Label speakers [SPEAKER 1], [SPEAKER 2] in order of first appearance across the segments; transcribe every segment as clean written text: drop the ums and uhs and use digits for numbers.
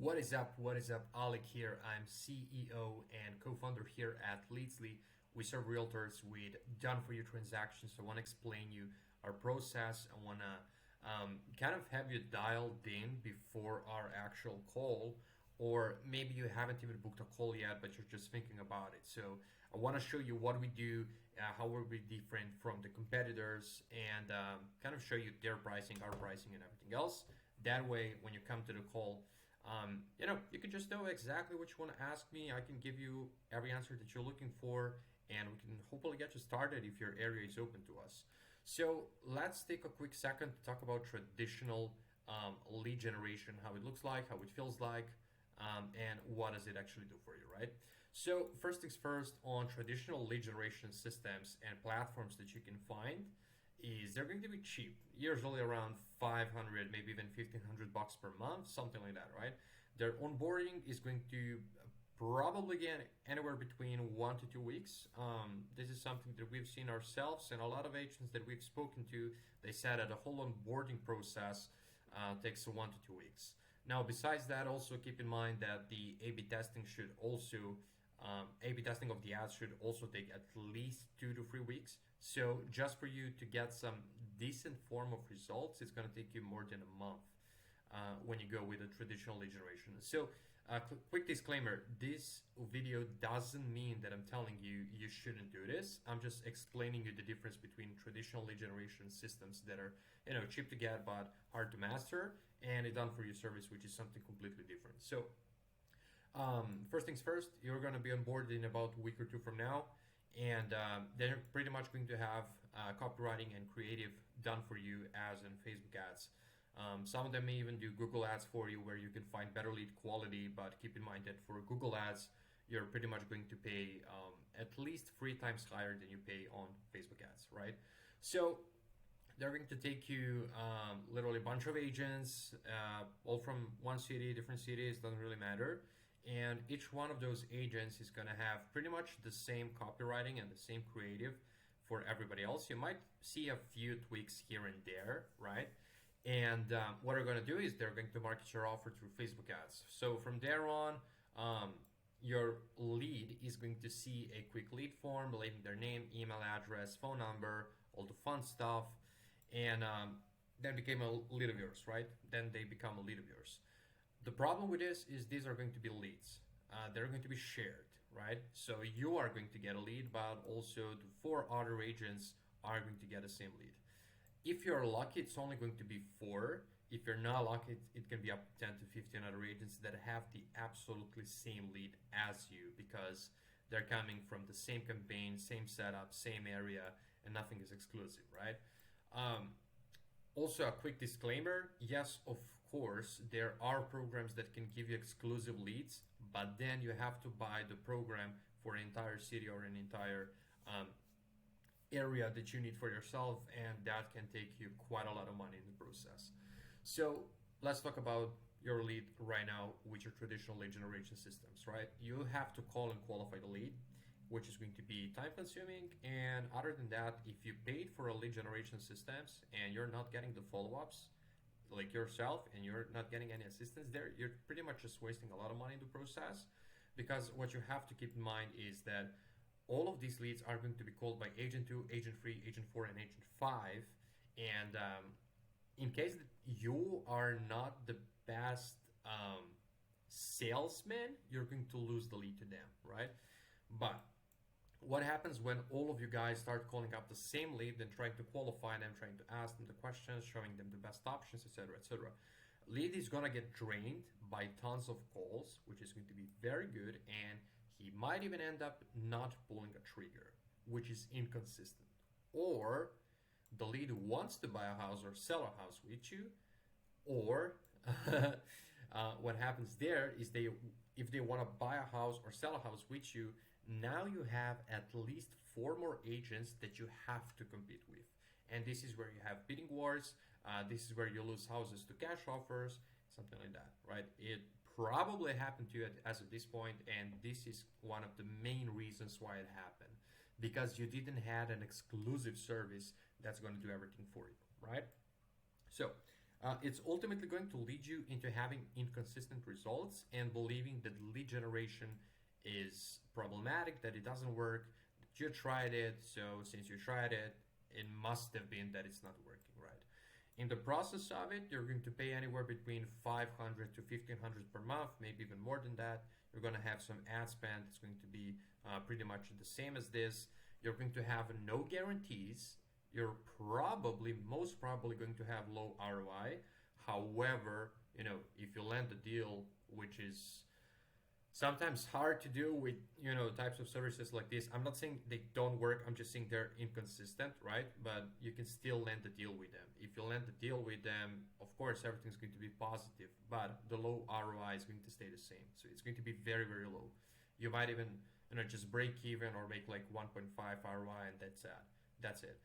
[SPEAKER 1] What is up? What is up? Alek here. I'm CEO and co-founder here at LEADGEN. We serve realtors with done-for-you transactions. I want to explain you our process. I want to kind of have you dialed in before our actual call, or maybe you haven't even booked a call yet, but you're just thinking about it. So I want to show you what we do, how we're different from the competitors, and kind of show you their pricing, our pricing, and everything else. That way, when you come to the call, you can just know exactly what you want to ask me. I can give you every answer that you're looking for, and we can hopefully get you started if your area is open to us. So let's take a quick second to talk about traditional lead generation, how it looks like, how it feels like, and what does it actually do for you, right? So first things first, on traditional lead generation systems and platforms that you can find, is they're going to be cheap, usually around 500, maybe even 1,500 bucks per month, something like that, right? Their onboarding is going to probably get anywhere between 1 to 2 weeks. This is something that we've seen ourselves, and a lot of agents that we've spoken to, they said that the whole onboarding process takes 1 to 2 weeks. Now, besides that, also keep in mind that the A/B testing should also A/B testing of the ads should also take at least 2 to 3 weeks. So just for you to get some decent form of results, it's going to take you more than a month when you go with a traditional lead generation. So quick disclaimer, this video doesn't mean that I'm telling you you shouldn't do this. I'm just explaining you the difference between traditional lead generation systems that are cheap to get but hard to master, and a done-for-you service, which is something completely different. So first things first, you're going to be on board in about a week or two from now, and then you're pretty much going to have copywriting and creative done for you as in Facebook ads. Some of them may even do Google ads for you, where you can find better lead quality, but keep in mind that for Google ads, you're pretty much going to pay at least 3 times higher than you pay on Facebook ads, right? So they're going to take you literally a bunch of agents, all from one city, different cities, doesn't really matter. And each one of those agents is going to have pretty much the same copywriting and the same creative for everybody else. You might see a few tweaks here and there, right? And what they're going to do is they're going to market your offer through Facebook ads. So from there on, your lead is going to see a quick lead form, leaving their name, email address, phone number, all the fun stuff, and then became a lead of yours, right? Then they become a lead of yours. The problem with this is these are going to be leads. They're going to be shared, right? So you are going to get a lead, but also the 4 other agents are going to get the same lead. If you're lucky, it's only going to be 4. If you're not lucky, it can be up to 10 to 15 other agents that have the absolutely same lead as you, because they're coming from the same campaign, same setup, same area, and nothing is exclusive, right? Also, a quick disclaimer, yes, of course, there are programs that can give you exclusive leads, but then you have to buy the program for an entire city or an entire area that you need for yourself, and that can take you quite a lot of money in the process. So let's talk about your lead right now with your traditional lead generation systems, right? You have to call and qualify the lead, which is going to be time consuming. And other than that, if you paid for a lead generation systems and you're not getting the follow-ups like yourself, and you're not getting any assistance there, you're pretty much just wasting a lot of money in the process. Because what you have to keep in mind is that all of these leads are going to be called by agent 2, agent 3, agent 4, and agent 5. And in case that you are not the best salesman, you're going to lose the lead to them, right? But what happens when all of you guys start calling up the same lead and trying to qualify them, trying to ask them the questions, showing them the best options, etc., etc.? Lead is going to get drained by tons of calls, which is going to be very good, and he might even end up not pulling a trigger, which is inconsistent. Or the lead wants to buy a house or sell a house with you, or what happens there is if they want to buy a house or sell a house with you, now you have at least 4 more agents that you have to compete with. And this is where you have bidding wars. This is where you lose houses to cash offers, something like that, right? It probably happened to you as of this point, and this is one of the main reasons why it happened, because you didn't have an exclusive service that's going to do everything for you, right? So It's ultimately going to lead you into having inconsistent results and believing that lead generation is problematic, that it doesn't work, that you tried it, so since you tried it, it must have been that it's not working, right? In the process of it, you're going to pay anywhere between 500 to 1500 per month, maybe even more than that. You're going to have some ad spend. It's going to be pretty much the same as this. You're going to have no guarantees. You're most probably going to have low ROI. However, if you land the deal, which is sometimes hard to do with types of services like this. I'm not saying they don't work, I'm just saying they're inconsistent, right? But you can still land the deal with them. If you land the deal with them, of course everything's going to be positive, but the low ROI is going to stay the same. So it's going to be very, very low. You might even just break even or make like 1.5 ROI, and that's it.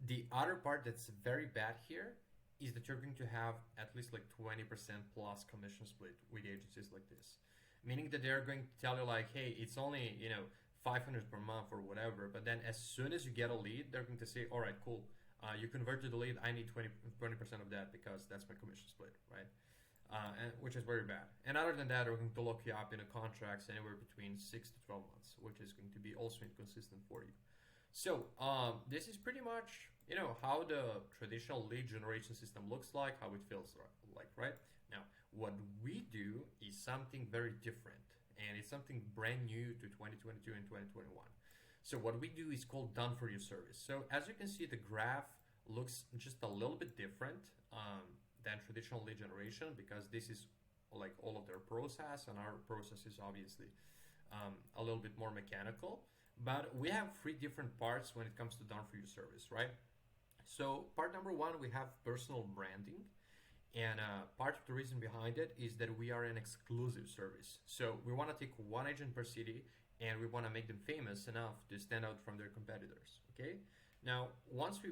[SPEAKER 1] The other part that's very bad here is that you're going to have at least like 20% plus commission split with agencies like this. Meaning that they're going to tell you like, hey, it's only, 500 per month or whatever. But then as soon as you get a lead, they're going to say, all right, cool. You converted the lead. I need 20% of that because that's my commission split, right? Which is very bad. And other than that, they're going to lock you up in a contracts anywhere between 6 to 12 months, which is going to be also inconsistent for you. So this is pretty much how the traditional lead generation system looks like, how it feels like, right? Now, what we do is something very different, and it's something brand new to 2022 and 2021. So what we do is called done for you service. So as you can see, the graph looks just a little bit different than traditional lead generation, because this is like all of their process, and our process is obviously a little bit more mechanical. But we have three different parts when it comes to done for you service, right? So part number one, we have personal branding. And part of the reason behind it is that we are an exclusive service. So we want to take one agent per city, and we want to make them famous enough to stand out from their competitors, okay? Now, once we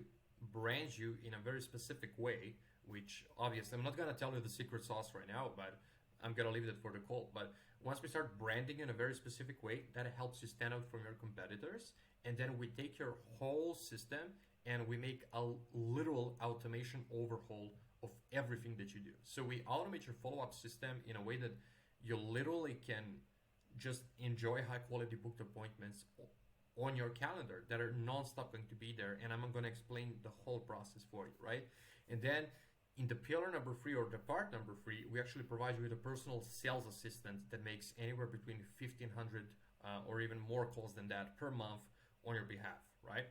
[SPEAKER 1] brand you in a very specific way, which obviously I'm not going to tell you the secret sauce right now, but I'm going to leave that for the call. But once we start branding in a very specific way, that helps you stand out from your competitors. And then we take your whole system and we make a literal automation overhaul of everything that you do. So we automate your follow-up system in a way that you literally can just enjoy high quality booked appointments on your calendar that are non-stop going to be there. And I'm going to explain the whole process for you, right? And then in the pillar number 3, or the part number 3, we actually provide you with a personal sales assistant that makes anywhere between 1,500 or even more calls than that per month on your behalf, right?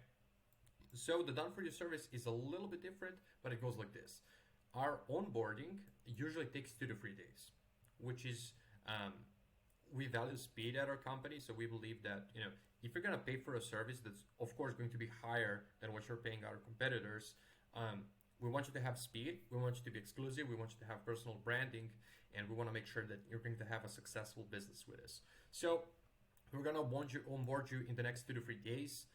[SPEAKER 1] So the done for you service is a little bit different, but it goes like this. Our onboarding usually takes 2 to 3 days, which is, we value speed at our company. So we believe that, if you're going to pay for a service that's of course going to be higher than what you're paying our competitors, we want you to have speed, we want you to be exclusive, we want you to have personal branding, and we want to make sure that you're going to have a successful business with us. So we're going to onboard you in the next 2 to 3 days,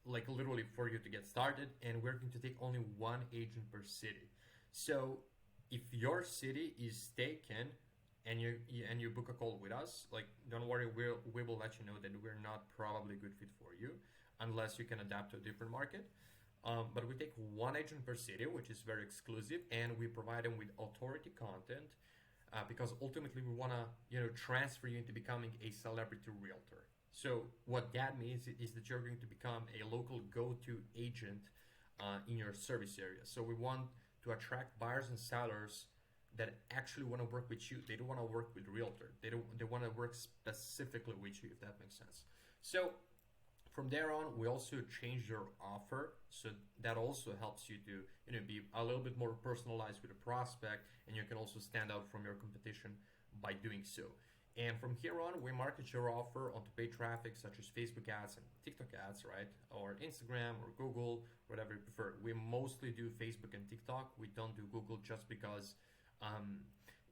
[SPEAKER 1] like literally for you to get started, and we're going to take only one agent per city. So if your city is taken and you book a call with us, like don't worry, we will let you know that we're not probably a good fit for you unless you can adapt to a different market. But we take one agent per city, which is very exclusive, and we provide them with authority content because ultimately we want to transfer you into becoming a celebrity realtor. So what that means is that you're going to become a local go-to agent in your service area. So we want to attract buyers and sellers that actually want to work with you. They don't want to work with realtor. They want to work specifically with you, if that makes sense. So from there on, we also change your offer, so that also helps you to be a little bit more personalized with a prospect, and you can also stand out from your competition by doing so. And from here on, we market your offer onto paid traffic such as Facebook ads and TikTok ads, right? Or Instagram or Google, whatever you prefer. We mostly do Facebook and TikTok. We don't do Google just because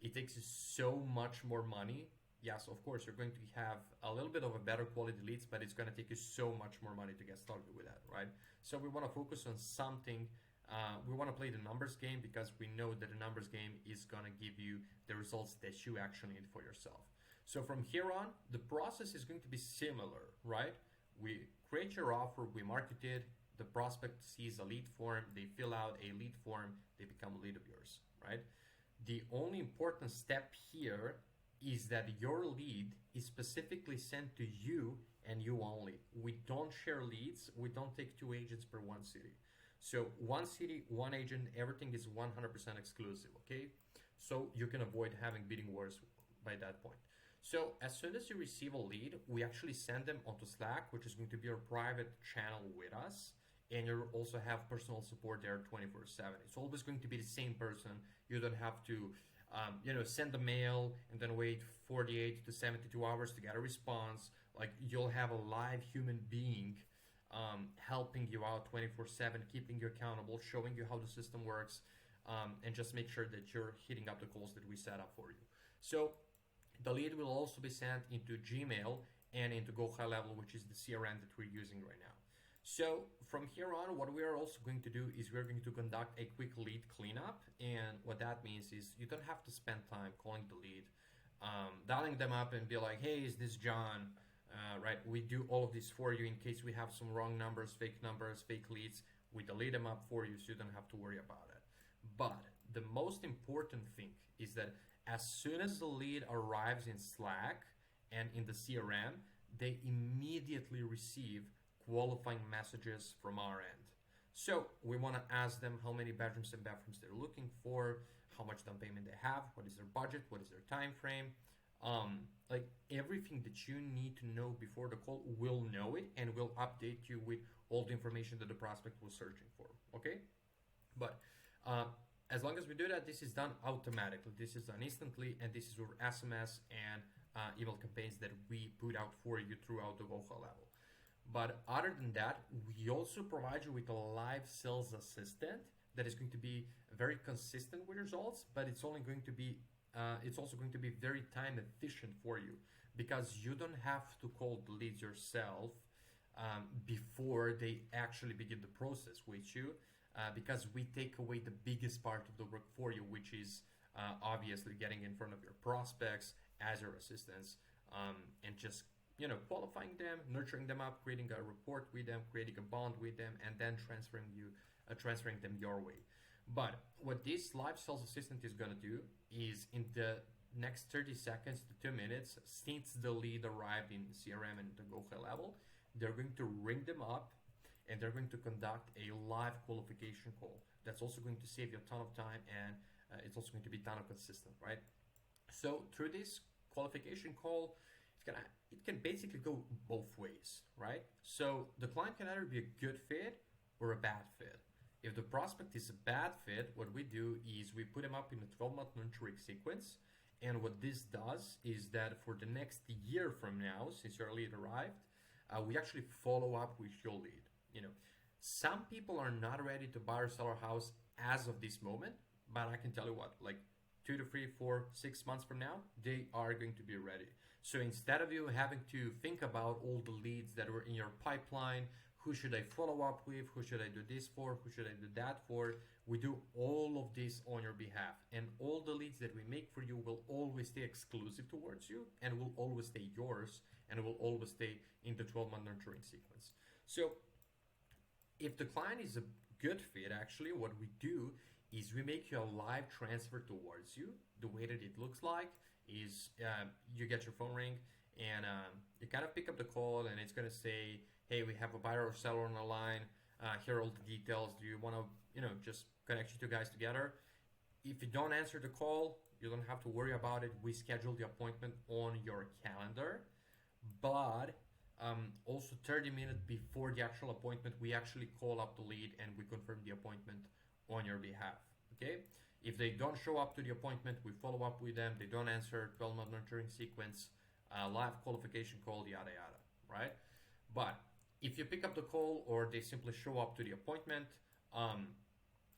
[SPEAKER 1] it takes so much more money. Yes, of course, you're going to have a little bit of a better quality leads, but it's going to take you so much more money to get started with that, right? So we want to focus on something. We want to play the numbers game because we know that the numbers game is going to give you the results that you actually need for yourself. So from here on, the process is going to be similar, right? We create your offer, we market it, The prospect sees a lead form, they fill out a lead form, they become a lead of yours, right? The only important step here is that your lead is specifically sent to you and you only. We don't share leads. We don't take two agents per one city. So one city, one agent, everything is 100% exclusive, okay? So you can avoid having bidding wars by that point. So as soon as you receive a lead, we actually send them onto Slack, which is going to be your private channel with us. And you also have personal support there 24/7. It's always going to be the same person. You don't have to send the mail and then wait 48 to 72 hours to get a response. Like, you'll have a live human being helping you out 24/7, keeping you accountable, showing you how the system works, and just make sure that you're hitting up the goals that we set up for you. So the lead will also be sent into Gmail and into Go High Level, which is the CRM that we're using right now. So from here on, what we are also going to do is we're going to conduct a quick lead cleanup. And what that means is you don't have to spend time calling the lead, dialing them up and be like, hey, is this John? Right? We do all of this for you in case we have some wrong numbers, fake leads. We delete them up for you so you don't have to worry about it. But the most important thing is that as soon as the lead arrives in Slack and in the CRM, they immediately receive qualifying messages from our end. So we want to ask them how many bedrooms and bathrooms they're looking for, how much down payment they have, what is their budget, what is their time frame. Like, everything that you need to know before the call, we'll know it and we'll update you with all the information that the prospect was searching for. Okay? But as long as we do that, this is done automatically. This is done instantly, and this is our SMS and email campaigns that we put out for you throughout the Go High Level. But other than that, we also provide you with a live sales assistant that is going to be very consistent with results, but it's also going to be very time efficient for you, because you don't have to call the leads yourself before they actually begin the process with you, because we take away the biggest part of the work for you, which is obviously getting in front of your prospects as your assistants, and just qualifying them, nurturing them up, creating a report with them, creating a bond with them, and then transferring them your way. But what this live sales assistant is going to do is, in the next 30 seconds to 2 minutes, since the lead arrived in CRM and the Go High Level, they're going to ring them up and they're going to conduct a live qualification call. That's also going to save you a ton of time, and it's also going to be ton of consistent, right? So through this qualification call, it can basically go both ways, right? So the client can either be a good fit or a bad fit. If the prospect is a bad fit, what we do is we put them up in a 12-month nurturing sequence. And what this does is that for the next year from now, since your lead arrived, we actually follow up with your lead. Some people are not ready to buy or sell our house as of this moment, but I can tell you what, like 2 to 3, 4, 6 months from now, they are going to be ready. So instead of you having to think about all the leads that were in your pipeline, who should I follow up with, who should I do this for, who should I do that for, we do all of this on your behalf. And all the leads that we make for you will always stay exclusive towards you, and will always stay yours, and will always stay in the 12-month nurturing sequence. So if the client is a good fit, actually, what we do is we make you a live transfer towards you. The way that it looks like is you get your phone ring, and you kind of pick up the call, and it's going to say, hey, we have a buyer or seller on the line. Here are all the details. Do you want to, just connect you two guys together? If you don't answer the call, you don't have to worry about it. We schedule the appointment on your calendar. But also 30 minutes before the actual appointment, we actually call up the lead and we confirm the appointment on your behalf. Okay? If they don't show up to the appointment, we follow up with them. They don't answer, 12-month nurturing sequence, live qualification call, yada, yada, right? But if you pick up the call or they simply show up to the appointment,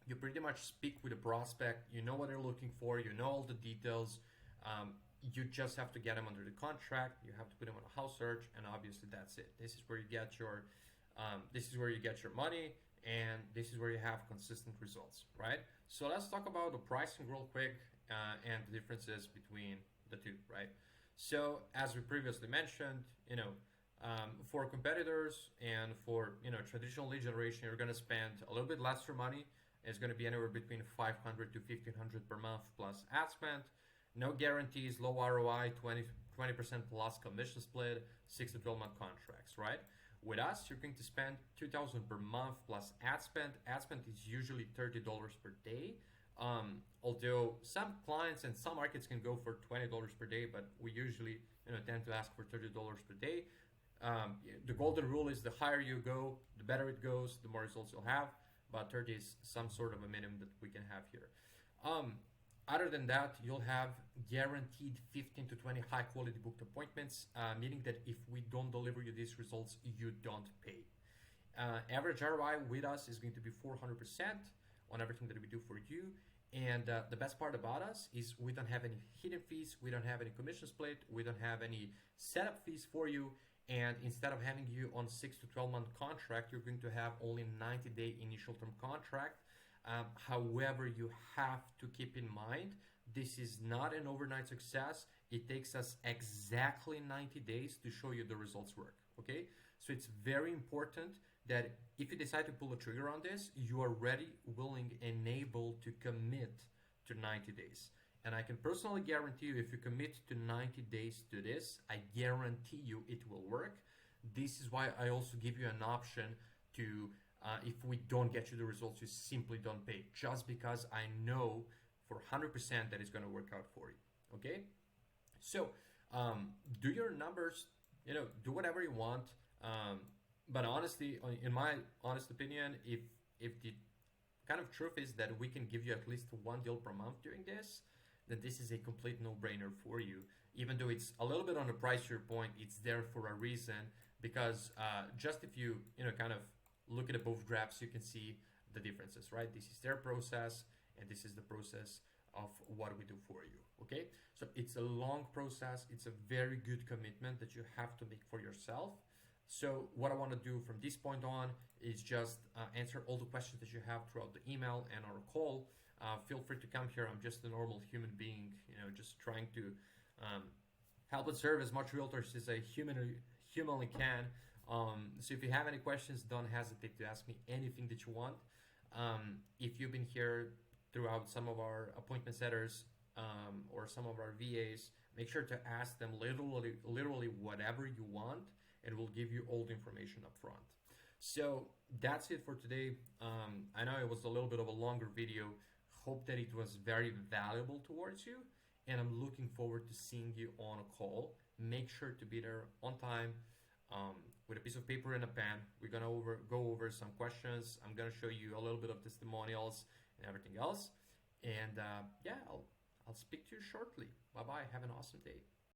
[SPEAKER 1] you pretty much speak with the prospect. You know what they're looking for. You know all the details. You just have to get them under the contract. You have to put them on a house search, and obviously that's it. This is where you get your money, and this is where you have consistent results, right? So let's talk about the pricing real quick and the differences between the two, right? So as we previously mentioned, For competitors and for traditional lead generation, you're going to spend a little bit lesser money. It's going to be anywhere between 500 to 1500 per month plus ad spend. No guarantees, low ROI, 20% plus commission split, 6 to 12 month contracts, right? With us, you're going to spend 2000 per month plus ad spend. Ad spend is usually $30 per day. Although some clients and some markets can go for $20 per day, but we usually tend to ask for $30 per day. The golden rule is the higher you go, the better it goes, the more results you'll have. But 30 is some sort of a minimum that we can have here. Other than that, you'll have guaranteed 15 to 20 high quality booked appointments, meaning that if we don't deliver you these results, you don't pay. Average ROI with us is going to be 400% on everything that we do for you. And the best part about us is we don't have any hidden fees, we don't have any commission split, we don't have any setup fees for you. And instead of having you on 6 to 12 month contract, you're going to have only 90-day initial term contract. However, you have to keep in mind, this is not an overnight success. It takes us exactly 90 days to show you the results work, okay? So it's very important that if you decide to pull a trigger on this, you are ready, willing, and able to commit to 90 days. And I can personally guarantee you, if you commit to 90 days to this, I guarantee you it will work. This is why I also give you an option to, if we don't get you the results, you simply don't pay, just because I know for 100% that it's going to work out for you. Okay? So do your numbers, do whatever you want. But honestly, in my honest opinion, if the kind of truth is that we can give you at least one deal per month doing this, then this is a complete no-brainer for you. Even though it's a little bit on the pricier point, it's there for a reason, because just if you kind of look at both graphs, you can see the differences, right? This is their process, and this is the process of what we do for you, okay? So it's a long process. It's a very good commitment that you have to make for yourself. So what I want to do from this point on is just answer all the questions that you have throughout the email and our call. Feel free to come here. I'm just a normal human being, just trying to help and serve as much realtors as I humanly can. So if you have any questions, don't hesitate to ask me anything that you want. If you've been here throughout some of our appointment setters or some of our VAs, make sure to ask them literally whatever you want, and we'll give you all the information up front. So that's it for today. I know it was a little bit of a longer video. Hope that it was very valuable towards you, and I'm looking forward to seeing you on a call. Make sure to be there on time with a piece of paper and a pen. We're gonna go over some questions. I'm gonna show you a little bit of testimonials and everything else. And yeah, I'll speak to you shortly. Bye bye. Have an awesome day.